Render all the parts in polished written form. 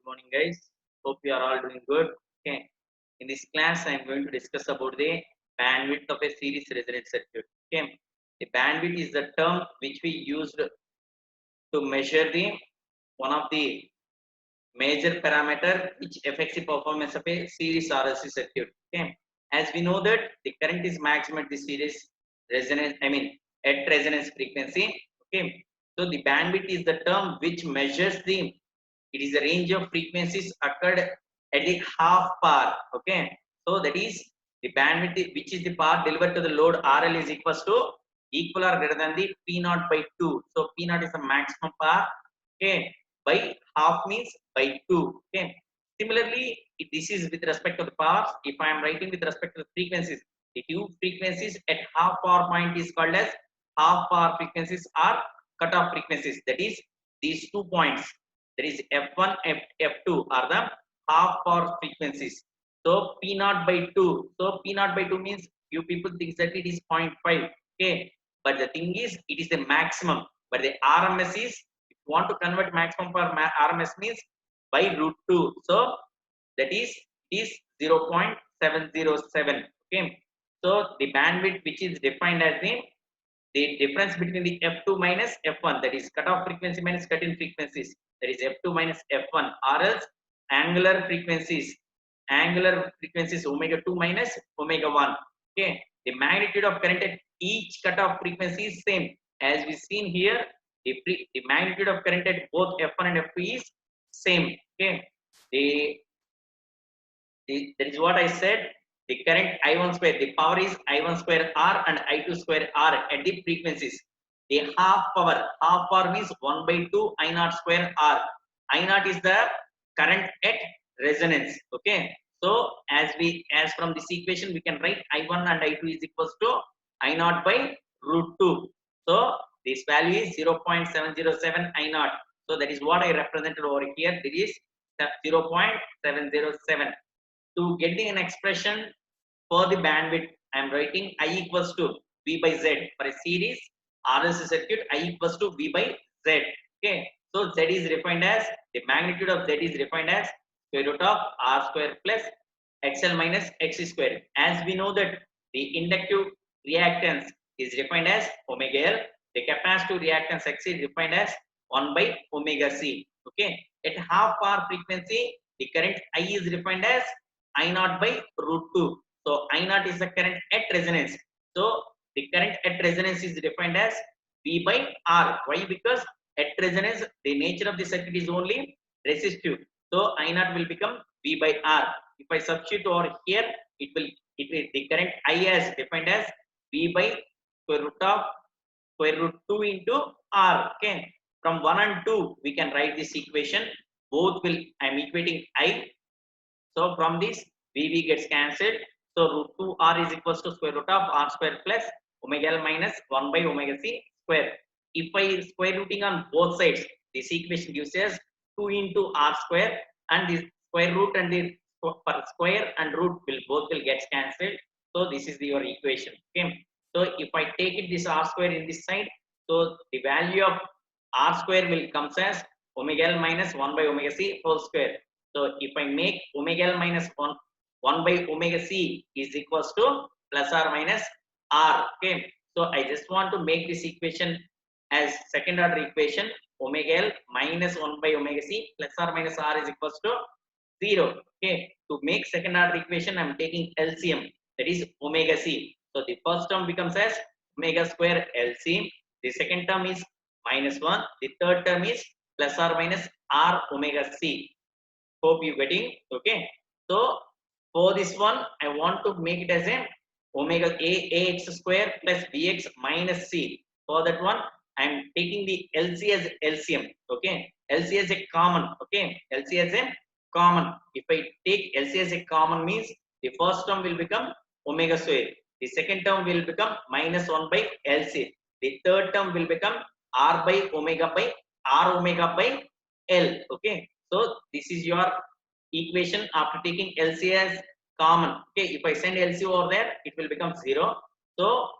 Morning, guys. Hope you are all doing good. Okay. In this class, I am going to discuss about the bandwidth of a series resonant circuit. Okay. The bandwidth is the term which we used to measure the one of the major parameter which affects the performance of a series RLC circuit. Okay. As we know that the current is maximum at the series resonance, at resonance frequency. Okay. So the bandwidth is the term which measures it is the range of frequencies occurred at the half power. Okay. So that is the bandwidth which is the power delivered to the load RL is equal or greater than the P naught by 2. So P naught is the maximum power. Okay. By half means by 2. Okay. Similarly, this is with respect to the powers. If I am writing with respect to the frequencies, the two frequencies at half power point is called as half power frequencies or cutoff frequencies. That is these 2 points. That is F1, F2 are the half power frequencies. So P naught by 2. So P naught by 2 means you people think that it is 0.5. Okay. But the thing is, it is the maximum. But the RMS is, if you want to convert maximum for RMS means by root 2. So that is 0.707. Okay. So the bandwidth which is defined as the difference between the F2 minus F1, that is cutoff frequency minus cut-in frequencies, that is F2 minus F1, or else angular frequencies omega 2 minus omega 1. Okay. The magnitude of current at each cutoff frequency is same. As we seen here, the magnitude of current at both F1 and F2 is same. Okay. That is what I said. The current I1 square, the power is I1 square R and I2 square R at the frequencies. The half power means 1 by 2 I naught square R. I naught is the current at resonance. Okay. So as from this equation we can write I1 and I2 is equals to I naught by root 2. So this value is 0.707 I naught. So that is what I represented over here. That is 0.707. To getting an expression for the bandwidth, I am writing I equals to V by Z. For a series RLC circuit, I equals to V by Z. Okay. So Z is defined as, the magnitude of Z is defined as square root of R square plus XL minus XC square. As we know that the inductive reactance is defined as omega L. The capacitive reactance X is defined as 1 by omega C. Okay. At half power frequency, the current I is defined as I naught by root 2. So I naught is the current at resonance. So the current at resonance is defined as V by R. Why? Because at resonance, the nature of the circuit is only resistive. So I naught will become V by R. If I substitute over here, it will the current I is defined as V by square root 2 into R. Okay. From 1 and 2, we can write this equation. Both will, I am equating I. So from this, VV gets cancelled. So root 2R is equals to square root of R square plus omega L minus 1 by omega C square. If I square rooting on both sides, this equation gives us 2 into R square, and this square root and the square and root both will get cancelled. So this is your equation. Okay. So if I take it this R square in this side, so the value of R square will comes as omega L minus 1 by omega C whole square. So if I make omega L minus 1 by omega C is equals to plus or minus R. Okay. So I just want to make this equation as second order equation. Omega L minus 1 by omega C plus or minus R is equals to 0. Okay. To make second order equation, I am taking LCM, that is omega C. So the first term becomes as omega square LC. The second term is minus 1. The third term is plus or minus R omega C. Hope you getting. Okay. So for this one, I want to make it as a omega ax square plus bx minus c. For that one, I am taking the LC as LCM. Okay. LC as a common. Okay. LC as a common. If I take LC as a common means the first term will become omega square. The second term will become minus 1 by LC. The third term will become R by omega by R omega by L. Okay. So this is your equation after taking LC as common. Okay, if I send LC over there, it will become 0. So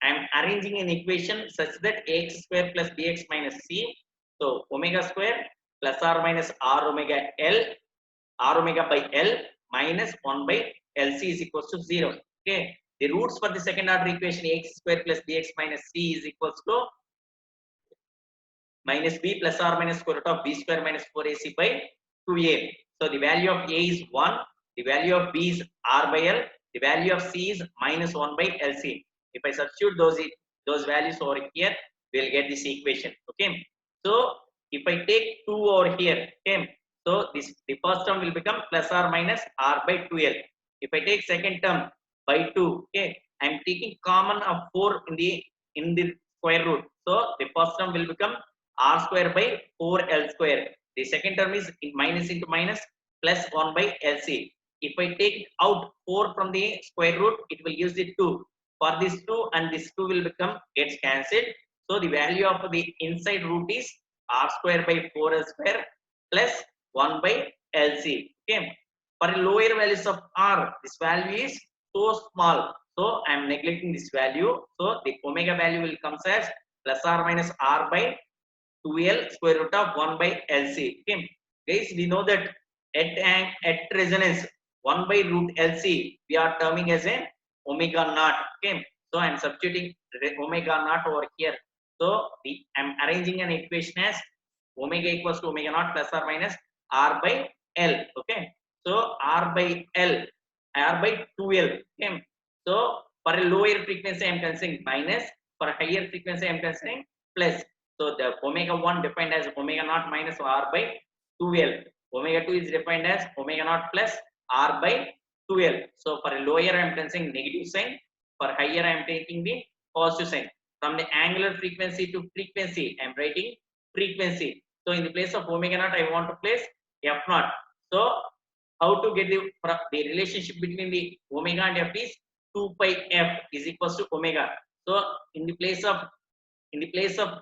I am arranging an equation such that ax square plus bx minus c. So omega square plus or minus r omega L, r omega by L minus 1 by LC is equals to 0. Okay, the roots for the second order equation x square plus bx minus c is equals to minus b plus or minus square root of b square minus 4ac by 2a. So the value of a is 1, the value of b is r by L, the value of c is minus 1 by LC. If I substitute those values over here, we'll get this equation. Okay, so if I take 2 over here, okay, so the first term will become plus or minus r by 2L. If I take second term by 2, okay, I'm taking common of 4 in the square root. So the first term will become r square by 4L square. The second term is in minus into minus plus 1 by LC. If I take out 4 from the square root, it will use the 2. For this 2 and this 2 will gets cancelled. So the value of the inside root is r square by 4L square plus 1 by LC. Okay. For lower values of r, this value is so small. So I am neglecting this value. So the omega value will come as plus or minus r by 2L square root of 1 by LC. Okay. Guys, we know that at resonance 1 by root LC we are terming as an omega naught. Okay, so I am substituting omega naught over here. So I am arranging an equation as omega equals to omega naught plus or minus r by L. Okay, so r by L, r by 2L. Okay, so for a lower frequency I am considering minus, for a higher frequency I am considering plus. So the omega 1 defined as omega naught minus r by 2L. Omega 2 is defined as omega naught plus r by 2L. So for a lower I am considering negative sign, for higher I am taking the positive sign. From the angular frequency to frequency I am writing frequency. So in the place of omega naught I want to place f naught. So how to get the relationship between the omega and f is 2 pi f is equals to omega. So in the place of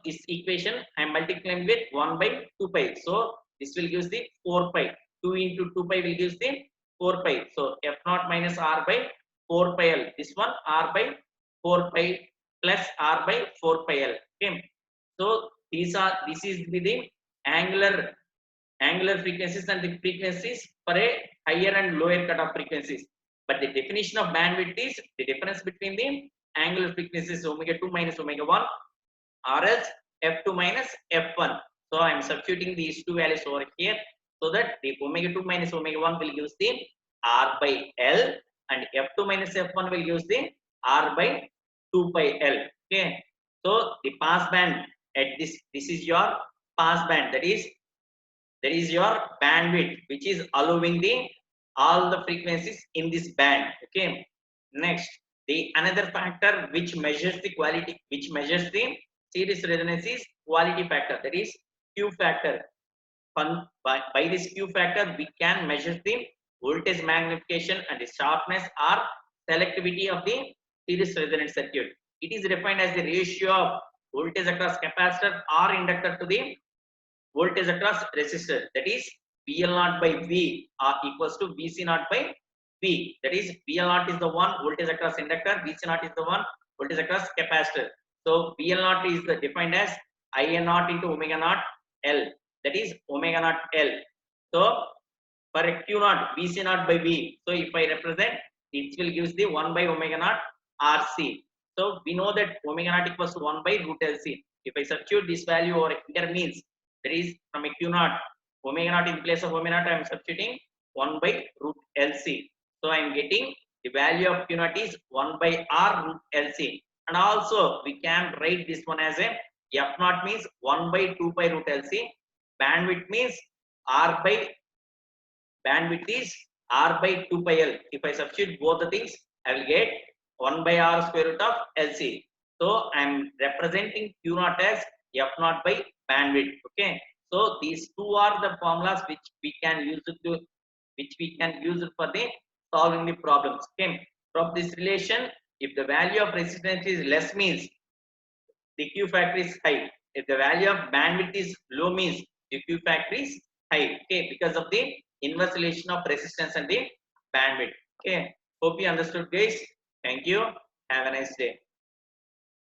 this equation I am multiplying with 1 by 2 pi. So this will give the 4 pi. 2 into 2 pi will give the 4 pi. So f naught minus r by 4 pi L. This one r by 4 pi plus r by 4 pi L. Okay. So this is the angular frequencies and the frequencies for a higher and lower cutoff frequencies. But the definition of bandwidth is the difference between the angular frequencies omega 2 minus omega 1 or else f2 minus f1. So I am substituting these two values over here, so that the omega 2 minus omega 1 will use the r by L and f2 minus f1 will use the r by 2 pi L. Okay. So the pass band at this is your pass band, that is your bandwidth which is allowing the all the frequencies in this band. Okay. Next, the another factor which measures the quality, which measures the series resonance is quality factor, that is Q factor. By this Q factor we can measure the voltage magnification and the sharpness or selectivity of the series resonant circuit. It is defined as the ratio of voltage across capacitor or inductor to the voltage across resistor, that is VL0 by V equals to VC0 by V. That is VL0 is the one voltage across inductor, VC0 is the one voltage across capacitor. So VL0 is defined as IN0 into omega naught L, that is omega naught L. So for a Q0 VC0 by V, so if I represent, it will give the 1 by omega naught RC. So we know that omega naught equals to 1 by root LC. If I substitute this value over here, means that is from a Q0 omega naught in place of omega naught I am substituting 1 by root LC. So I am getting the value of Q0 is 1 by R root LC. And also we can write this one as a f0 means 1 by 2 pi root LC. Bandwidth means bandwidth is R by 2 pi L. If I substitute both the things, I will get 1 by R square root of LC. So I am representing Q0 as f0 by bandwidth. Okay. So these two are the formulas which we can use for the solving the problems. Okay. From this relation, if the value of resistance is less, means the Q factor is high. If the value of bandwidth is low, means the Q factor is high. Okay, because of the inverse relation of resistance and the bandwidth. Okay, hope you understood, guys. Thank you. Have a nice day.